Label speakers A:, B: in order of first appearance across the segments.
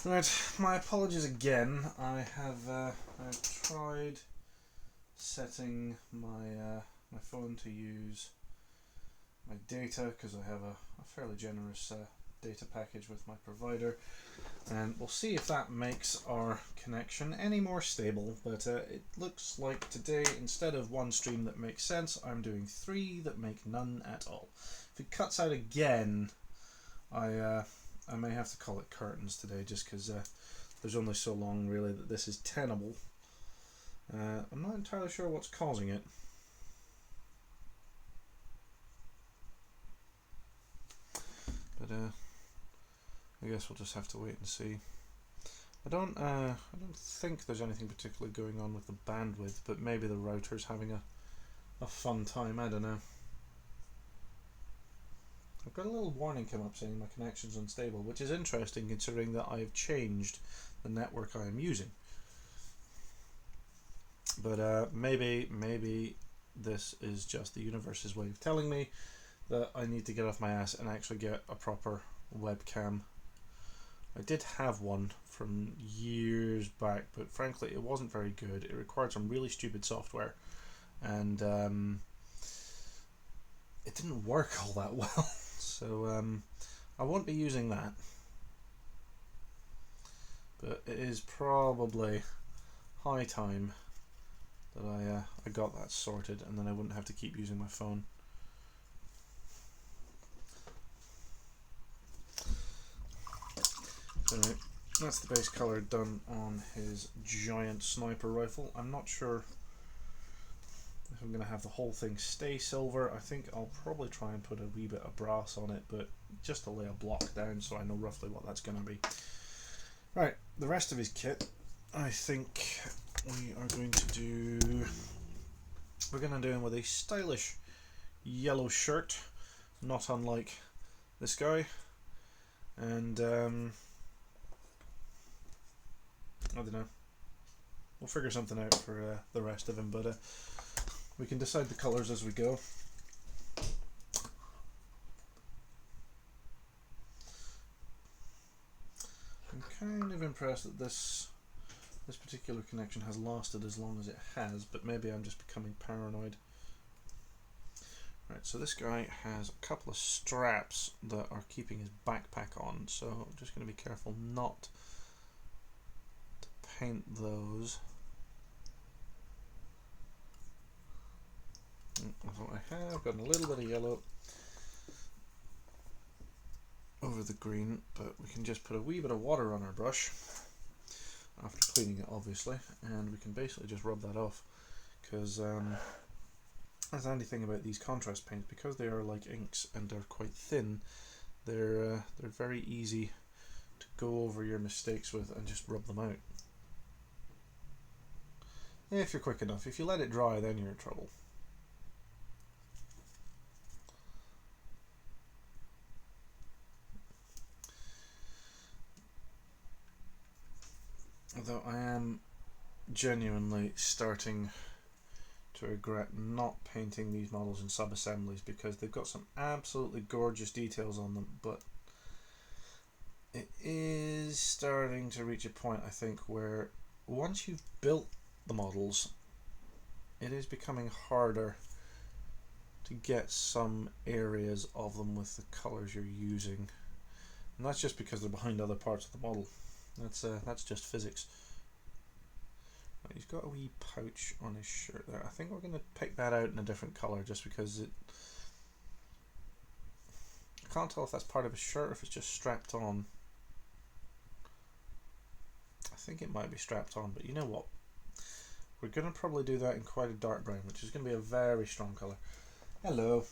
A: Right, my apologies again. I have tried setting my phone to use my data because I have a fairly generous data package with my provider, and we'll see if that makes our connection any more stable. But it looks like today, instead of one stream that makes sense, I'm doing 3 that make none at all. If it cuts out again, I may have to call it curtains today, just because there's only so long really that this is tenable. I'm not entirely sure what's causing it. But I guess we'll just have to wait and see. I don't think there's anything particularly going on with the bandwidth, but maybe the router's having a fun time, I don't know. I've got a little warning come up saying my connection's unstable, which is interesting considering that I've changed the network I am using. But maybe this is just the universe's way of telling me that I need to get off my ass and actually get a proper webcam. I did have one from years back, but frankly it wasn't very good. It required some really stupid software, and it didn't work all that well. So I won't be using that. But it is probably high time that I got that sorted, and then I wouldn't have to keep using my phone. So that's the base color done on his giant sniper rifle. I'm not sure if I'm going to have the whole thing stay silver. I think I'll probably try and put a wee bit of brass on it, but just to lay a block down so I know roughly what that's going to be. Right, the rest of his kit, I think we are going to do... We're going to do him with a stylish yellow shirt, not unlike this guy, and I don't know. We'll figure something out for the rest of him, but we can decide the colours as we go. I'm kind of impressed that this particular connection has lasted as long as it has, but maybe I'm just becoming paranoid. Right, so this guy has a couple of straps that are keeping his backpack on, so I'm just going to be careful not to paint those. That's what I have. Got a little bit of yellow over the green, but we can just put a wee bit of water on our brush after cleaning it, obviously, and we can basically just rub that off, because that's the handy thing about these contrast paints, because they are like inks and they're quite thin, they're very easy to go over your mistakes with and just rub them out. If you're quick enough. If you let it dry, then you're in trouble. Although I am genuinely starting to regret not painting these models in sub-assemblies, because they've got some absolutely gorgeous details on them, but it is starting to reach a point, I think, where once you've built the models, it is becoming harder to get some areas of them with the colours you're using, and that's just because they're behind other parts of the model. That's just physics. Right, he's got a wee pouch on his shirt there. I think we're going to pick that out in a different colour, just because I can't tell if that's part of his shirt or if it's just strapped on. I think it might be strapped on, but you know what? We're going to probably do that in quite a dark brown, which is going to be a very strong colour. Hello.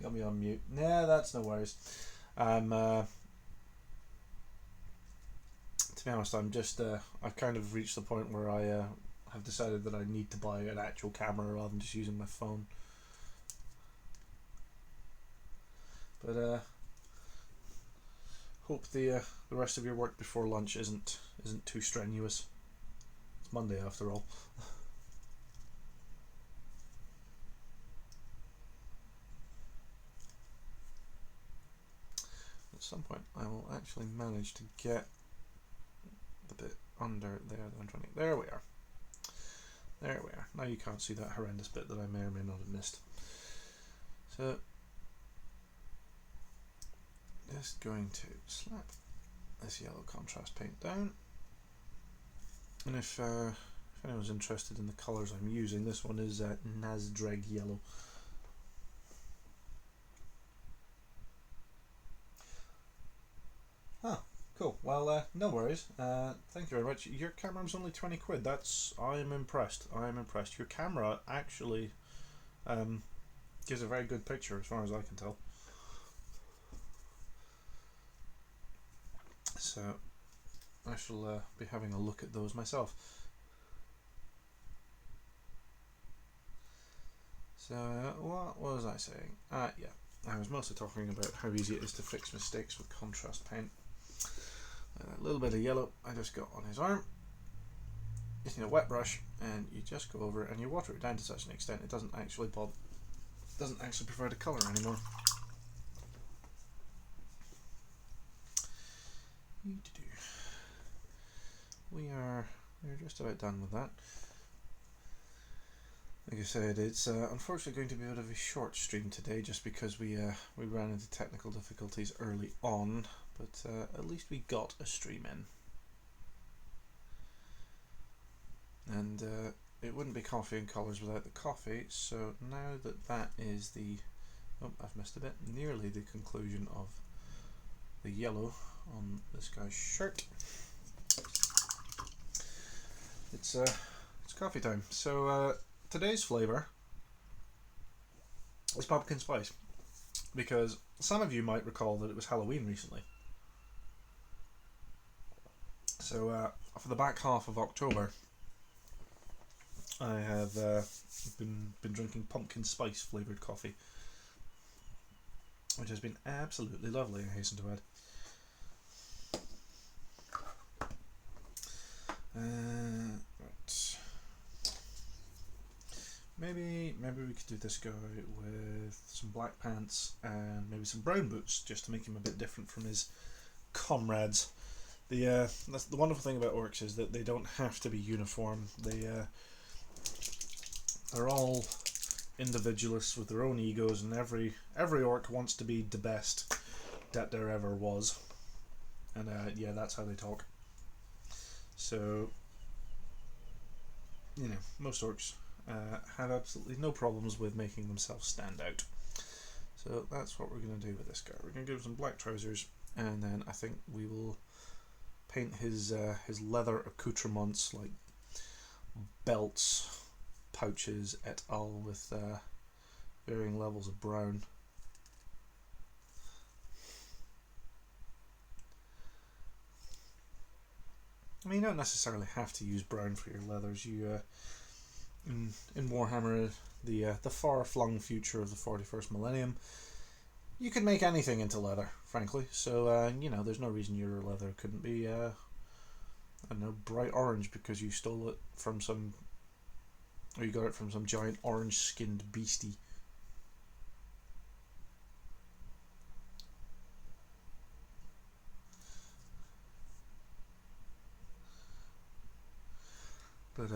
A: Got me on mute. Nah, that's no worries. To be honest, I'm just I've kind of reached the point where I have decided that I need to buy an actual camera rather than just using my phone. But hope the rest of your work before lunch isn't too strenuous. It's Monday after all. At some point I will actually manage to get the bit under there that I'm trying to... There we are. There we are. Now you can't see that horrendous bit that I may or may not have missed. So, just going to slap this yellow contrast paint down. And if anyone's interested in the colours I'm using, this one is Nazdreg yellow. Ah, cool. Well, no worries. Thank you very much. Your camera's only 20 quid. I am impressed. I am impressed. Your camera actually gives a very good picture as far as I can tell. So I shall be having a look at those myself. So what was I saying? Yeah, I was mostly talking about how easy it is to fix mistakes with contrast paint. A little bit of yellow I just got on his arm. You need a wet brush and you just go over it and you water it down to such an extent it doesn't actually provide a colour anymore. We're just about done with that. Like I said, it's unfortunately going to be a bit of a short stream today, just because we ran into technical difficulties early on, but at least we got a stream in. And it wouldn't be coffee and colours without the coffee, so now that is the... Oh, I've missed a bit. Nearly the conclusion of the yellow on this guy's shirt. It's coffee time. So today's flavour is pumpkin spice, because some of you might recall that it was Halloween recently. So for the back half of October, I have been drinking pumpkin spice flavoured coffee, which has been absolutely lovely, I hasten to add. Right. Maybe we could do this guy with some black pants and maybe some brown boots, just to make him a bit different from his comrades. That's the wonderful thing about orcs, is that they don't have to be uniform. They're all individualists with their own egos, and every orc wants to be the best that there ever was. And yeah, that's how they talk. So, you know, most orcs have absolutely no problems with making themselves stand out. So that's what we're going to do with this guy. We're going to give him some black trousers, and then I think we will paint his leather accoutrements, like belts, pouches, et al., with varying levels of brown. I mean, you don't necessarily have to use brown for your leathers. You in Warhammer, the far-flung future of the 41st millennium, you could make anything into leather, frankly. So you know, there's no reason your leather couldn't be I don't know, bright orange because you stole it from some, or you got it from some giant orange-skinned beastie. But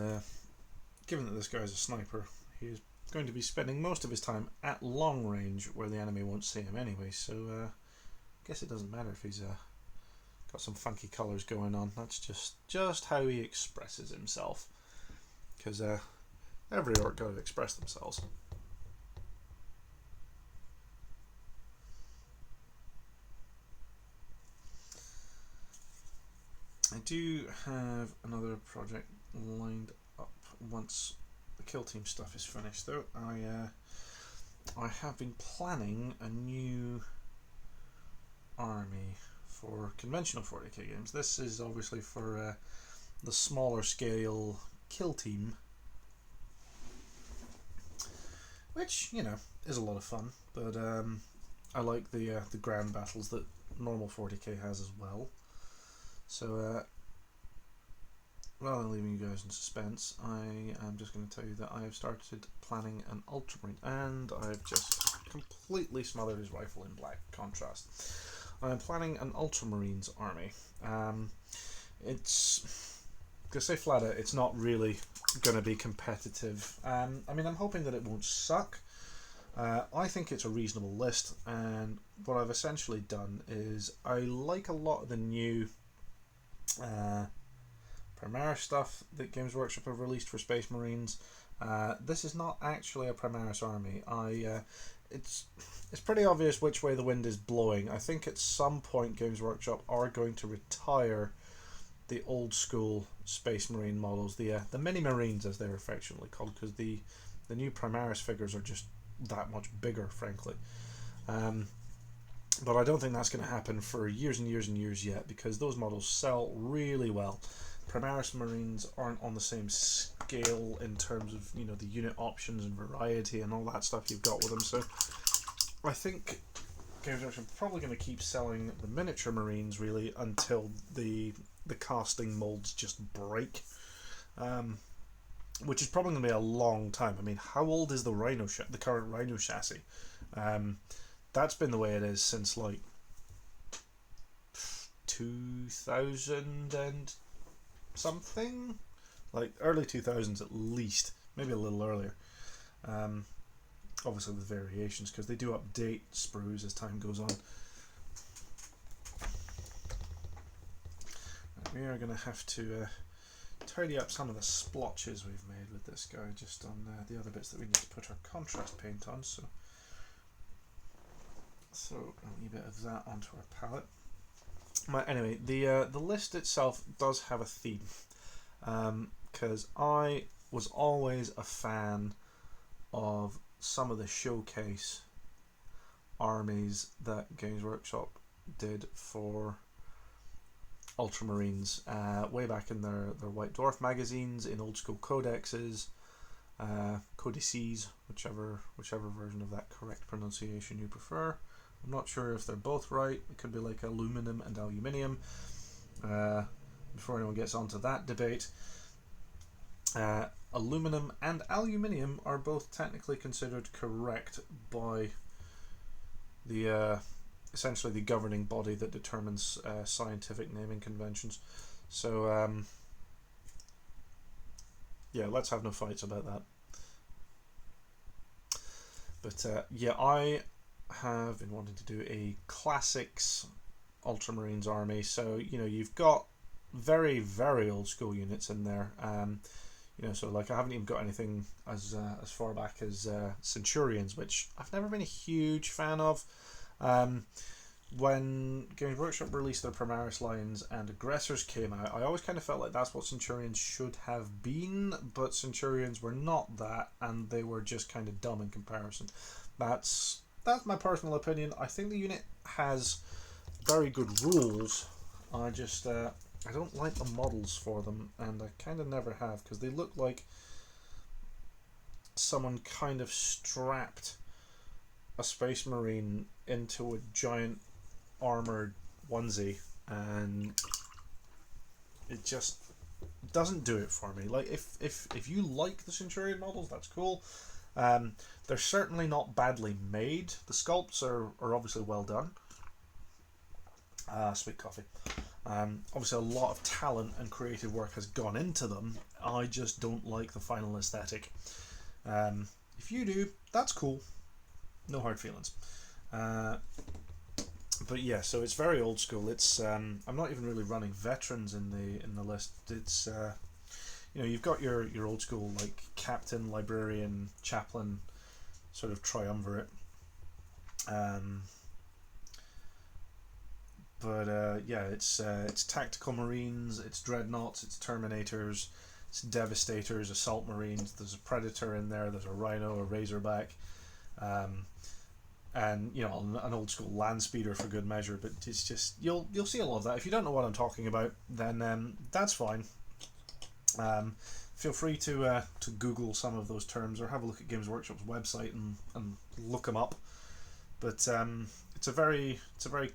A: given that this guy is a sniper, he is going to be spending most of his time at long range where the enemy won't see him anyway, so I guess it doesn't matter if he's got some funky colours going on. That's just how he expresses himself, because every orc got to express themselves. I do have another project lined up once the kill team stuff is finished, though. I have been planning a new army for conventional 40k games. This is obviously for the smaller scale kill team, which, you know, is a lot of fun, but I like the ground battles that normal 40k has as well. So rather than leaving you guys in suspense, I am just going to tell you that I have started planning an ultramarine, and I've just completely smothered his rifle in black contrast. I am planning an ultramarines army. it's, to say flat out, it's not really going to be competitive. I mean, I'm hoping that it won't suck. I think it's a reasonable list, and what I've essentially done is I like a lot of the new Primaris stuff that Games Workshop have released for Space Marines. This is not actually a Primaris army. It's pretty obvious which way the wind is blowing. I think at some point Games Workshop are going to retire the old school Space Marine models, the mini Marines as they're affectionately called, because the new Primaris figures are just that much bigger, frankly. But I don't think that's going to happen for years and years and years yet, because those models sell really well. Primaris Marines aren't on the same scale in terms of, you know, the unit options and variety and all that stuff you've got with them. So I think Games Workshop are probably going to keep selling the miniature Marines really until the casting molds just break, which is probably going to be a long time. I mean, how old is the the current Rhino chassis? That's been the way it is since like 2000 and something, like early 2000s at least, maybe a little earlier. Obviously with variations, because they do update sprues as time goes on. We are going to have to tidy up some of the splotches we've made with this guy, just on the other bits that we need to put our contrast paint on. So throw a wee bit of that onto our palette. Anyway, the list itself does have a theme, because I was always a fan of some of the showcase armies that Games Workshop did for Ultramarines, way back in their White Dwarf magazines, in old school codexes, codices, whichever version of that correct pronunciation you prefer. I'm not sure if they're both right. It could be like aluminum and aluminium. Before anyone gets onto that debate, aluminum and aluminium are both technically considered correct by the essentially the governing body that determines scientific naming conventions. So yeah, let's have no fights about that. But yeah, I have been wanting to do a classics Ultramarines army. So, you know, you've got very, very old school units in there. You know, so like I haven't even got anything as far back as Centurions, which I've never been a huge fan of. When Games Workshop released their Primaris lines and Aggressors came out, I always kind of felt like that's what Centurions should have been, but Centurions were not that, and they were just kind of dumb in comparison. That's my personal opinion. I think the unit has very good rules. I just I don't like the models for them, and I kind of never have, because they look like someone kind of strapped a Space Marine into a giant armored onesie, and it just doesn't do it for me. Like, if you like the Centurion models, that's cool. They're certainly not badly made. The sculpts are obviously well done. Sweet coffee. Obviously a lot of talent and creative work has gone into them. I just don't like the final aesthetic. If you do, that's cool. No hard feelings. But yeah, so it's very old school. It's I'm not even really running veterans in the list. It's you know, you've got your old school like captain, librarian, chaplain sort of triumvirate. But yeah, it's tactical marines, it's dreadnoughts, it's terminators, it's devastators, assault marines. There's a predator in there. There's a rhino, a razorback, and you know, an old school land speeder for good measure. But it's just you'll see a lot of that. If you don't know what I'm talking about, then that's fine. Feel free to Google some of those terms or have a look at Games Workshop's website and look them up. But it's a very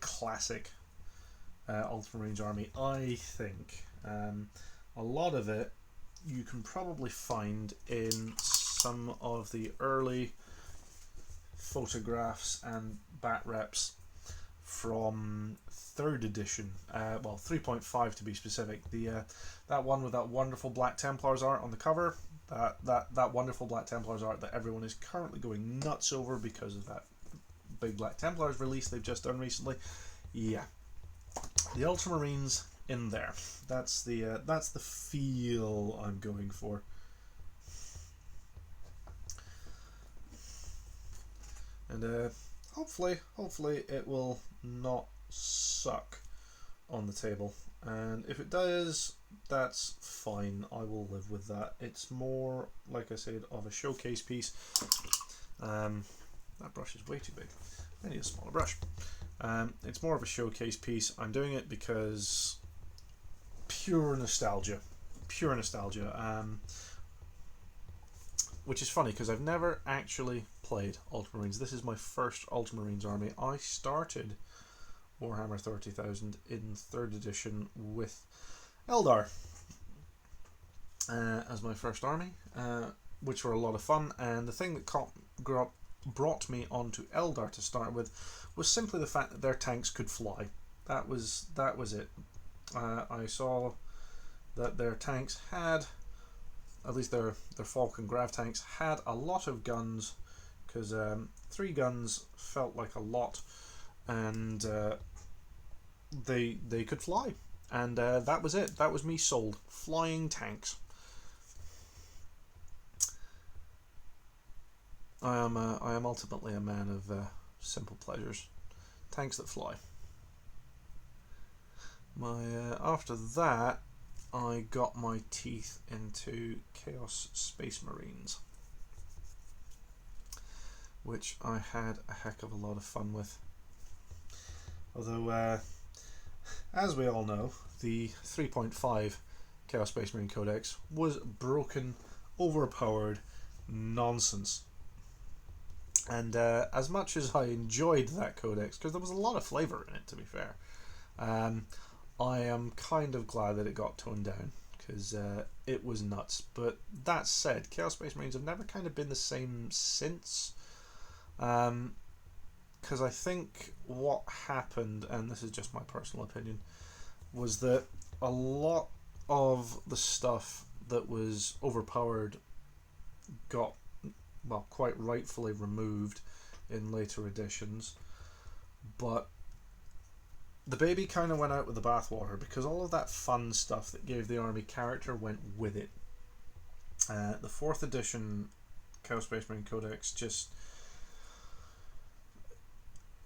A: classic Ultramarines army, I think. A lot of it you can probably find in some of the early photographs and bat reps from 3rd edition, well 3.5 to be specific. That one with that wonderful Black Templars art on the cover, that wonderful Black Templars art that everyone is currently going nuts over because of that big Black Templars release they've just done recently. Yeah, the Ultramarines in there. That's the feel I'm going for. And hopefully it will not suck on the table. And if it does, that's fine. I will live with that. It's more, like I said, of a showcase piece. That brush is way too big. I need a smaller brush. It's more of a showcase piece. I'm doing it because pure nostalgia. Pure nostalgia. Which is funny because I've never actually played Ultramarines. This is my first Ultramarines army. I started Warhammer 30,000 in 3rd edition with Eldar as my first army, which were a lot of fun. And the thing that brought me onto Eldar to start with was simply the fact that their tanks could fly. That was it. I saw that their tanks had, at least their Falcon Grav tanks, had a lot of guns, because 3 guns felt like a lot, and they could fly, and that was it. That was me sold. Flying tanks. I am ultimately a man of simple pleasures. Tanks that fly. After that, I got my teeth into Chaos Space Marines, which I had a heck of a lot of fun with. Although, as we all know, the 3.5 Chaos Space Marine Codex was broken, overpowered nonsense. And as much as I enjoyed that codex, because there was a lot of flavour in it, to be fair, I am kind of glad that it got toned down, because it was nuts. But that said, Chaos Space Marines have never kind of been the same since, because I think what happened, and this is just my personal opinion, was that a lot of the stuff that was overpowered got, well, quite rightfully removed in later editions, but the baby kind of went out with the bathwater, because all of that fun stuff that gave the army character went with it. The 4th edition Chaos Space Marine Codex just,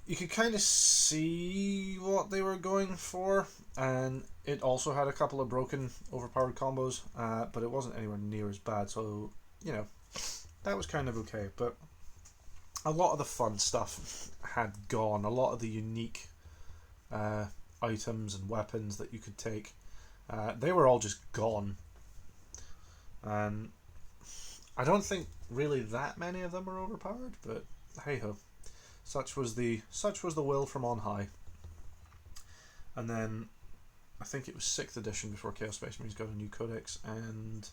A: you could kind of see what they were going for, and it also had a couple of broken, overpowered combos, but it wasn't anywhere near as bad, so, you know, that was kind of okay. But a lot of the fun stuff had gone. A lot of the unique items and weapons that you could take, they were all just gone. And I don't think really that many of them were overpowered, but hey ho, such was the will from on high. And then I think it was 6th edition before Chaos Space Marines got a new codex, and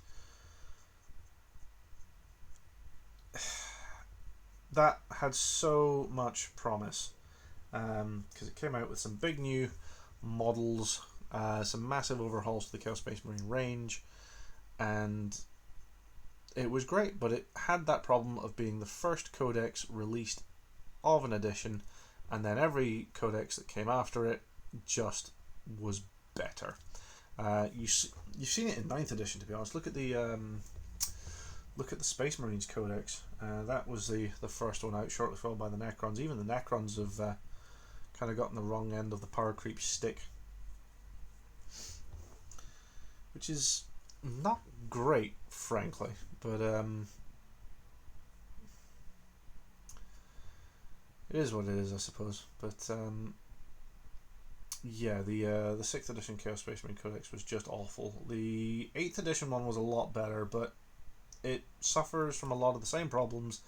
A: that had so much promise, because it came out with some big new models, some massive overhauls to the Chaos Space Marine range, and it was great. But it had that problem of being the first codex released of an edition, and then every codex that came after it just was better. You've seen it in 9th edition, to be honest. Look at the Space Marines Codex. That was the first one out, shortly followed by the Necrons. Even the Necrons have kind of gotten the wrong end of the power creep stick, which is not great, frankly. But it is what it is, I suppose. But yeah, the 6th edition Chaos Space Marine Codex was just awful. The 8th edition one was a lot better, but it suffers from a lot of the same problems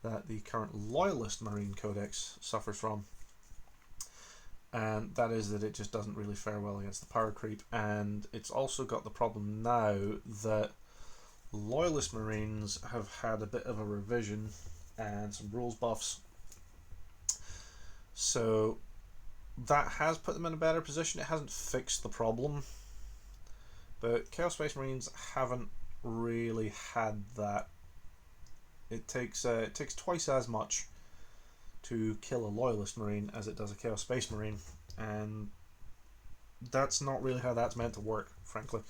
A: that the current Loyalist Marine Codex suffers from. And that is that it just doesn't really fare well against the power creep. And it's also got the problem now that Loyalist Marines have had a bit of a revision and some rules buffs. So that has put them in a better position. It hasn't fixed the problem, but Chaos Space Marines haven't really had that. It takes twice as much to kill a Loyalist Marine as it does a Chaos Space Marine, and that's not really how that's meant to work, frankly.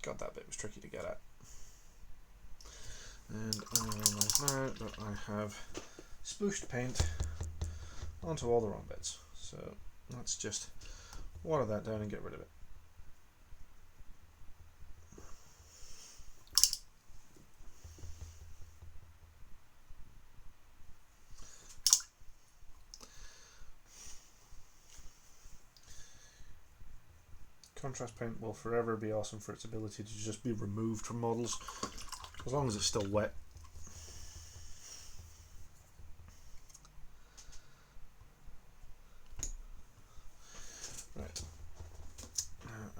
A: God, that bit was tricky to get at. And I realise now that I have splooshed paint onto all the wrong bits. So let's just water that down and get rid of it. Contrast paint will forever be awesome for its ability to just be removed from models, as long as it's still wet. Right.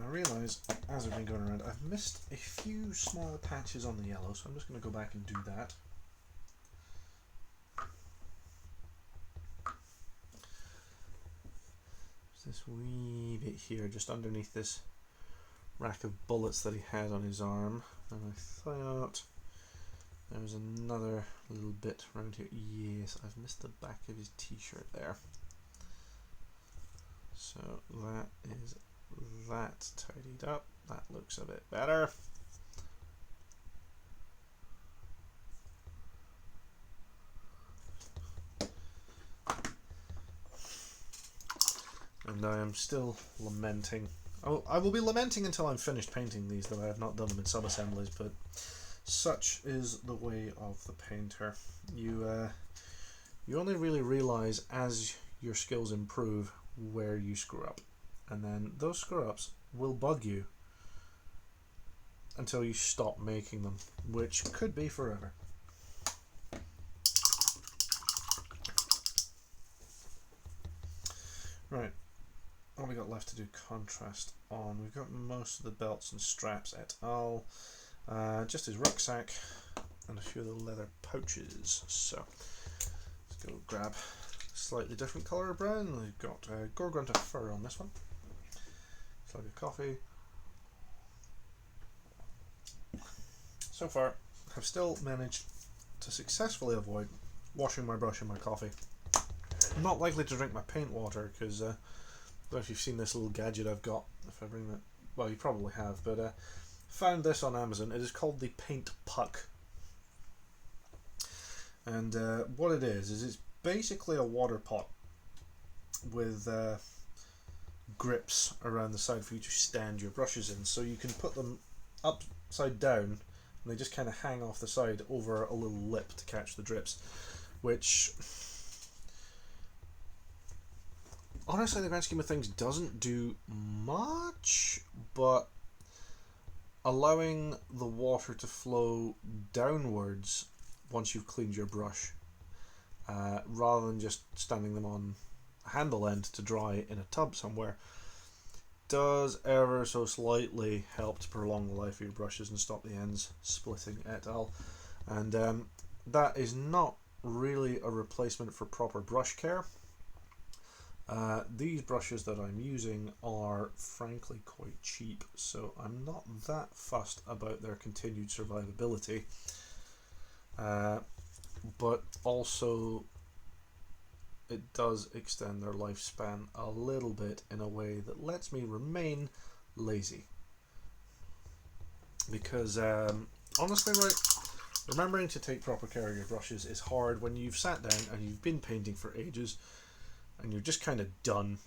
A: I realise, as I've been going around, I've missed a few small patches on the yellow, so I'm just going to go back and do that. This wee bit here just underneath this rack of bullets that he had on his arm, and I thought there was another little bit around here. Yes, I've missed the back of his t-shirt there, so that is that tidied up. That looks a bit better. And I am still lamenting. I will be lamenting until I'm finished painting these that I have not done them in sub-assemblies, but such is the way of the painter. You only really realise as your skills improve where you screw up, and then those screw-ups will bug you until you stop making them, which could be forever. Right. All we got left to do contrast on. We've got most of the belts and straps et al. Just his rucksack and a few of the leather pouches. So let's go grab a slightly different colour of brown. We've got Gorgonta fur on this one. Slug of coffee. So far, I've still managed to successfully avoid washing my brush and my coffee. I'm not likely to drink my paint water because I don't know if you've seen this little gadget I've got. If I bring that, well, you probably have, but found this on Amazon. It is called the Paint Puck, and what it is it's basically a water pot with grips around the side for you to stand your brushes in, so you can put them upside down and they just kind of hang off the side over a little lip to catch the drips, which honestly, in the grand scheme of things, doesn't do much, but allowing the water to flow downwards once you've cleaned your brush, rather than just standing them on a handle end to dry in a tub somewhere, does ever so slightly help to prolong the life of your brushes and stop the ends splitting et al. And that is not really a replacement for proper brush care. These brushes that I'm using are frankly quite cheap, so I'm not that fussed about their continued survivability, but also it does extend their lifespan a little bit in a way that lets me remain lazy, because honestly, right, remembering to take proper care of your brushes is hard when you've sat down and you've been painting for ages and you're just kind of done.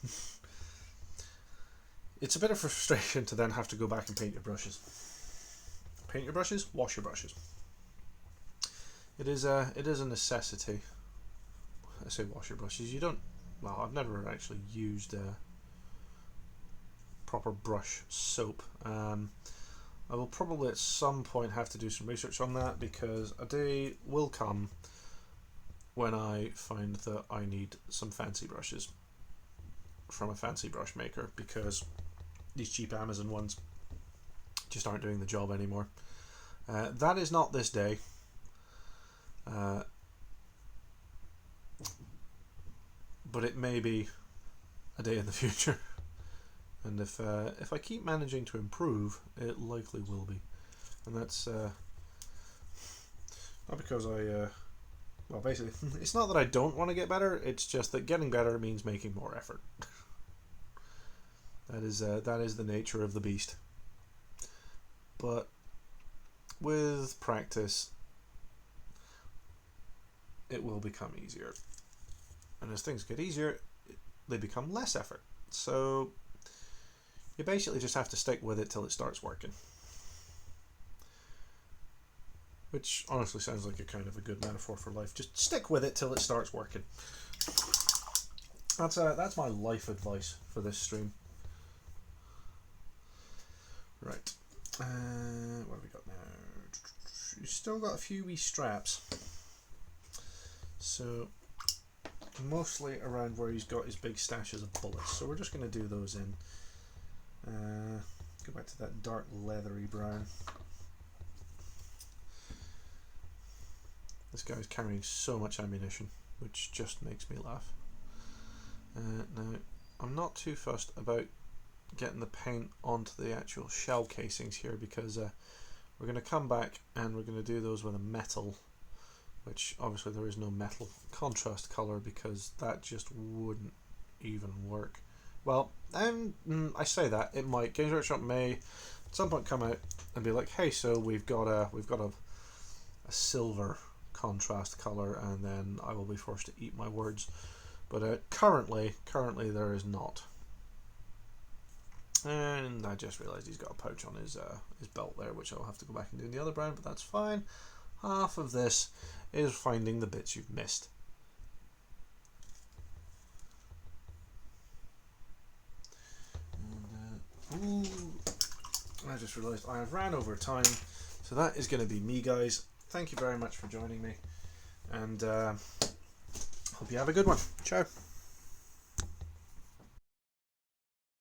A: It's a bit of frustration to then have to go back and paint your brushes. Paint your brushes, wash your brushes. It is a necessity. I say wash your brushes. You don't. Well, I've never actually used proper brush soap. I will probably at some point have to do some research on that, because a day will come when I find that I need some fancy brushes from a fancy brush maker, because these cheap Amazon ones just aren't doing the job anymore. That is not this day. But it may be a day in the future. And if I keep managing to improve, it likely will be. And that's not because well, basically, it's not that I don't want to get better, it's just that getting better means making more effort. That is the nature of the beast. But with practice, it will become easier. And as things get easier, they become less effort. So you basically just have to stick with it till it starts working. Which honestly sounds like a kind of a good metaphor for life. Just stick with it till it starts working. That's my life advice for this stream. Right. What have we got now? We've still got a few wee straps. So mostly around where he's got his big stashes of bullets. So we're just going to do those in. Go back to that dark leathery brown. This guy's carrying so much ammunition, which just makes me laugh. Now, I'm not too fussed about getting the paint onto the actual shell casings here, because we're going to come back and we're going to do those with a metal, which obviously there is no metal contrast color because that just wouldn't even work. Well, I say that it might. Games Workshop may at some point come out and be like, hey, so we've got a silver contrast color, and then I will be forced to eat my words. But currently there is not. And I just realised he's got a pouch on his belt there, which I'll have to go back and do in the other brown, but that's fine. Half of this is finding the bits you've missed. And, I just realised I have ran over time, so that is going to be me, guys. Thank you very much for joining me, and hope you have a good one. Ciao.